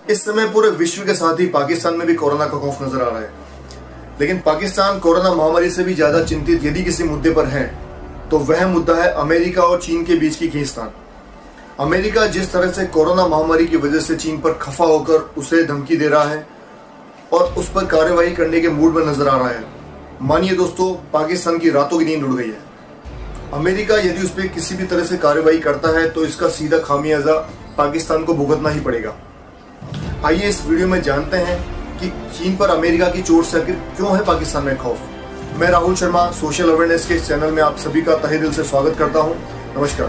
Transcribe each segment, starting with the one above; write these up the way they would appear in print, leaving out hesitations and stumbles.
इस समय पूरे विश्व के साथ ही पाकिस्तान में भी कोरोना का खौफ नजर आ रहा है। लेकिन पाकिस्तान कोरोना महामारी से भी ज्यादा चिंतित यदि किसी मुद्दे पर है तो वह मुद्दा है अमेरिका और चीन के बीच की खींचतान। अमेरिका जिस तरह से कोरोना महामारी की वजह से चीन पर खफा होकर उसे धमकी दे रहा है और उस पर कार्रवाई करने के मूड में नजर आ रहा है, मानिए दोस्तों, पाकिस्तान की रातों की नींद उड़ गई है। अमेरिका यदि उस पर किसी भी तरह से कार्रवाई करता है तो इसका सीधा खामियाजा पाकिस्तान को भुगतना ही पड़ेगा। आइए इस वीडियो में जानते हैं कि चीन पर अमेरिका की चोट से आखिर क्यों है पाकिस्तान में खौफ। मैं राहुल शर्मा सोशल अवेयरनेस के इस चैनल में आप सभी का तहे दिल से स्वागत करता हूं। नमस्कार।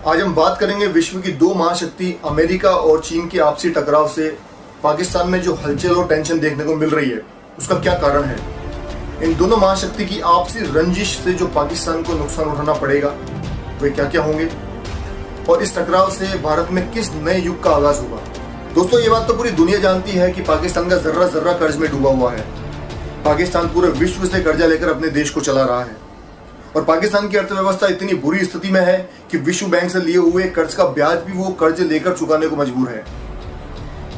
आज हम बात करेंगे विश्व की दो महाशक्ति अमेरिका और चीन की आपसी टकराव से पाकिस्तान में जो हलचल और टेंशन देखने को मिल रही है उसका क्या कारण है। इन दोनों महाशक्ति की आपसी रंजिश से जो पाकिस्तान को नुकसान उठाना पड़ेगा वे क्या क्या होंगे और इस टकराव से भारत में किस नए युग का आगाज होगा। दोस्तों, ये बात तो पूरी दुनिया जानती है कि पाकिस्तान का जर्रा जर्रा कर्ज में डूबा हुआ है। पाकिस्तान पूरे विश्व से कर्जा लेकर अपने देश को चला रहा है और पाकिस्तान की अर्थव्यवस्था इतनी बुरी स्थिति में है कि विश्व बैंक से लिए हुए कर्ज का ब्याज भी वो कर्ज लेकर चुकाने को मजबूर है।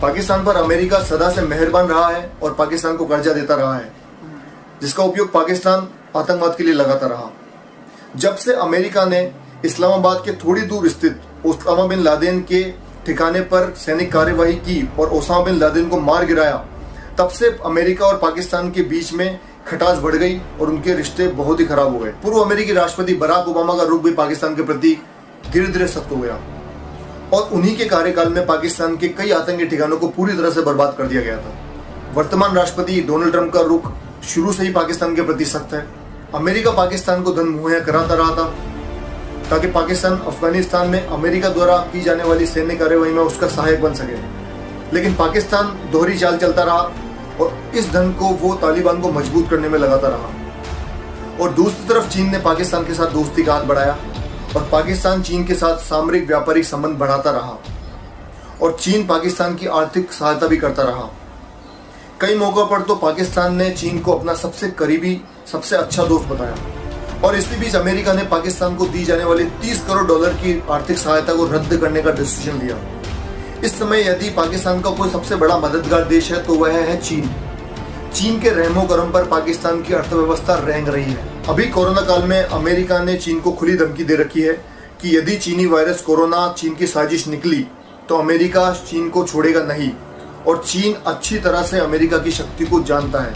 पाकिस्तान पर अमेरिका सदा से मेहरबान रहा है और पाकिस्तान को कर्जा देता रहा है, जिसका उपयोग पाकिस्तान आतंकवाद के लिए लगाता रहा। जब से अमेरिका ने इस्लामाबाद के थोड़ी दूर स्थित ओसामा बिन लादेन के ठिकाने पर सैनिक कार्यवाही की और ओसामा बिन लादेन को मार गिराया, तब से अमेरिका और पाकिस्तान के बीच में खटास बढ़ गई और उनके रिश्ते बहुत ही खराब हो गए। पूर्व अमेरिकी राष्ट्रपति बराक ओबामा का रुख भी पाकिस्तान के प्रति धीरे धीरे सख्त हो गया और उन्हीं के कार्यकाल में पाकिस्तान के कई आतंकी ठिकानों को पूरी तरह से बर्बाद कर दिया गया था। वर्तमान राष्ट्रपति डोनाल्ड ट्रंप का रुख शुरू से ही पाकिस्तान के प्रति सख्त है। अमेरिका पाकिस्तान को धन मुहैया कराता रहा था ताकि पाकिस्तान अफगानिस्तान में अमेरिका द्वारा की जाने वाली सैन्य कार्यवाही में उसका सहायक बन सके। लेकिन पाकिस्तान दोहरी चाल चलता रहा और इस धन को वो तालिबान को मजबूत करने में लगाता रहा। और दूसरी तरफ चीन ने पाकिस्तान के साथ दोस्ती का हाथ बढ़ाया और पाकिस्तान चीन के साथ सामरिक व्यापारिक संबंध बढ़ाता रहा और चीन पाकिस्तान की आर्थिक सहायता भी करता रहा। कई मौकों पर तो पाकिस्तान ने चीन को अपना सबसे करीबी, सबसे अच्छा दोस्त बताया और इसी बीच अमेरिका ने पाकिस्तान को दी जाने वाली 30 करोड़ डॉलर की आर्थिक सहायता को रद्द करने का डिसीजन लिया। इस समय यदि पाकिस्तान का कोई सबसे बड़ा मददगार देश है तो वह है चीन। चीन के रहमो करम पर पाकिस्तान की अर्थव्यवस्था रेंग रही है। अभी कोरोना काल में अमेरिका ने चीन को खुली धमकी दे रखी है कि यदि चीनी वायरस कोरोना चीन की साजिश निकली तो अमेरिका चीन को छोड़ेगा नहीं। और चीन अच्छी तरह से अमेरिका की शक्ति को जानता है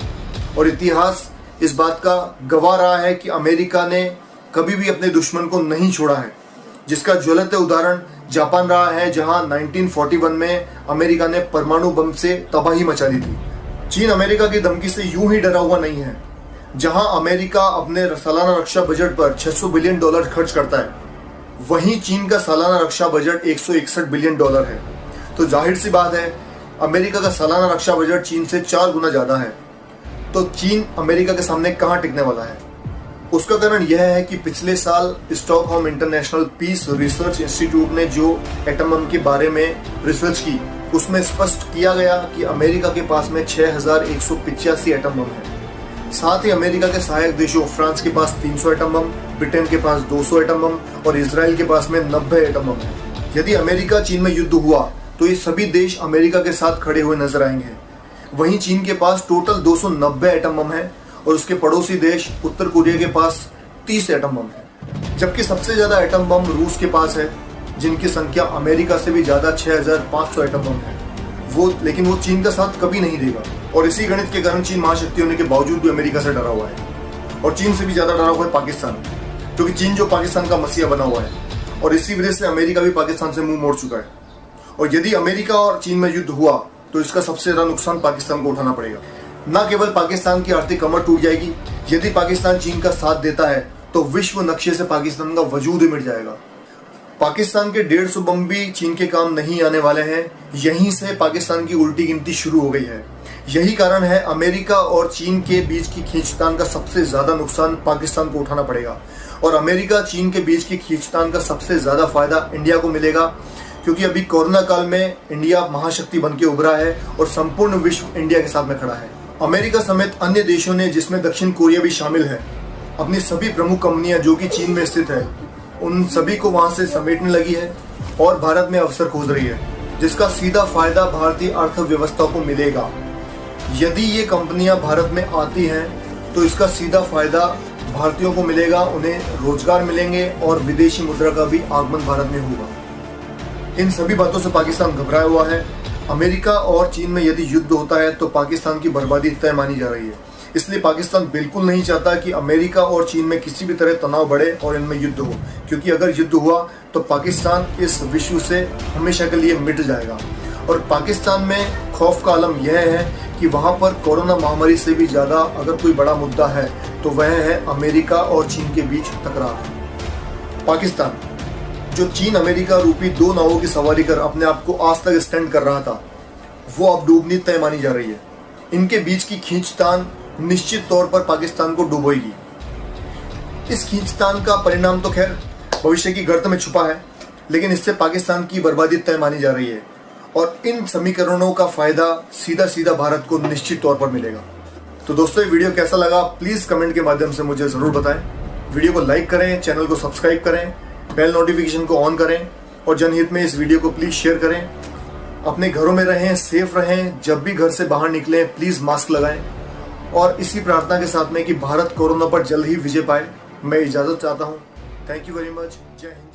और इतिहास इस बात का गवाह रहा है कि अमेरिका ने कभी भी अपने दुश्मन को नहीं छोड़ा है, जिसका ज्वलंत उदाहरण जापान रहा है, जहां 1941 में अमेरिका ने परमाणु बम से तबाही मचा दी थी। चीन अमेरिका की धमकी से यूं ही डरा हुआ नहीं है। जहां अमेरिका अपने सालाना रक्षा बजट पर $600 बिलियन खर्च करता है, वहीं चीन का सालाना रक्षा बजट $161 बिलियन है। तो जाहिर सी बात है अमेरिका का सालाना रक्षा बजट चीन से 4 गुना ज्यादा है। तो चीन अमेरिका के सामने कहां टिकने वाला है? उसका कारण यह है कि पिछले साल Stockholm International Peace Research Institute ने जो एटम बम के बारे में रिसर्च की, उसमें स्पष्ट किया गया कि अमेरिका के पास में 6185 एटम बम है। साथ ही अमेरिका के सहायक देशों फ्रांस के पास 300 एटम बम, ब्रिटेन के पास 200 एटम बम और इसराइल के पास में 90 एटम बम है। यदि अमेरिका चीन में युद्ध हुआ तो ये सभी देश अमेरिका के साथ खड़े हुए नजर आएंगे। वहीं चीन के पास टोटल 290 एटम बम है और उसके पड़ोसी देश उत्तर कोरिया के पास 30 एटम बम है, जबकि सबसे ज्यादा एटम बम रूस के पास है, जिनकी संख्या अमेरिका से भी ज्यादा 6500 एटम बम है। लेकिन वो चीन का साथ कभी नहीं देगा और इसी गणित के कारण चीन महाशक्ति होने के बावजूद भी अमेरिका से डरा हुआ है। और चीन से भी ज्यादा डरा हुआ है पाकिस्तान, क्योंकि चीन जो पाकिस्तान का मसीहा बना हुआ है और इसी वजह से अमेरिका भी पाकिस्तान से मुंह मोड़ चुका है। और यदि अमेरिका और चीन में युद्ध हुआ तो इसका सबसे ज्यादा नुकसान पाकिस्तान को उठाना पड़ेगा। न केवल पाकिस्तान की आर्थिक कमर टूट जाएगी, यदि पाकिस्तान चीन का साथ देता है तो विश्व नक्शे से पाकिस्तान का वजूद ही मिट जाएगा। पाकिस्तान के 150 बम भी चीन के काम नहीं आने वाले हैं। यहीं से पाकिस्तान की उल्टी गिनती शुरू हो गई है। यही कारण है अमेरिका और चीन के बीच की खींचतान का सबसे ज्यादा नुकसान पाकिस्तान को उठाना पड़ेगा और अमेरिका चीन के बीच की खींचतान का सबसे ज्यादा फायदा इंडिया को मिलेगा, क्योंकि अभी कोरोना काल में इंडिया महाशक्ति बन के उभरा है और संपूर्ण विश्व इंडिया के साथ में खड़ा है। अमेरिका समेत अन्य देशों ने, जिसमें दक्षिण कोरिया भी शामिल है, अपनी सभी प्रमुख कंपनियां जो कि चीन में स्थित है, उन सभी को वहां से समेटने लगी है और भारत में अवसर खोज रही है, जिसका सीधा फायदा भारतीय अर्थव्यवस्था को मिलेगा। यदि ये कंपनियां भारत में आती हैं तो इसका सीधा फायदा भारतीयों को मिलेगा, उन्हें रोजगार मिलेंगे और विदेशी मुद्रा का भी आगमन भारत में होगा। इन सभी बातों से पाकिस्तान घबराया हुआ है। अमेरिका और चीन में यदि युद्ध होता है तो पाकिस्तान की बर्बादी तय मानी जा रही है। इसलिए पाकिस्तान बिल्कुल नहीं चाहता कि अमेरिका और चीन में किसी भी तरह तनाव बढ़े और इनमें युद्ध हो, क्योंकि अगर युद्ध हुआ तो पाकिस्तान इस विश्व से हमेशा के लिए मिट जाएगा। और पाकिस्तान में खौफ का आलम यह है कि वहां पर कोरोना महामारी से भी ज्यादा अगर कोई बड़ा मुद्दा है तो वह है अमेरिका और चीन के बीच टकराव। पाकिस्तान जो चीन अमेरिका रूपी दो नावों की सवारी कर अपने आप को आज तक स्टैंड कर रहा था, वो अब डूबनी तय मानी जा रही है। इनके बीच की खींचतान निश्चित तौर पर पाकिस्तान को डुबोएगी। इस खींचतान का परिणाम तो खैर भविष्य की गर्त में छुपा है, लेकिन इससे पाकिस्तान की बर्बादी तय मानी जा रही है और इन समीकरणों का फायदा सीधा सीधा भारत को निश्चित तौर पर मिलेगा। तो दोस्तों, ये वीडियो कैसा लगा प्लीज कमेंट के माध्यम से मुझे जरूर बताएं। वीडियो को लाइक करें, चैनल को सब्सक्राइब करें, बेल नोटिफिकेशन को ऑन करें और जनहित में इस वीडियो को प्लीज शेयर करें। अपने घरों में रहें, सेफ रहें। जब भी घर से बाहर निकलें प्लीज मास्क लगाएं और इसी प्रार्थना के साथ में कि भारत कोरोना पर जल्द ही विजय पाए, मैं इजाजत चाहता हूं। Thank you very much. जय हिंद।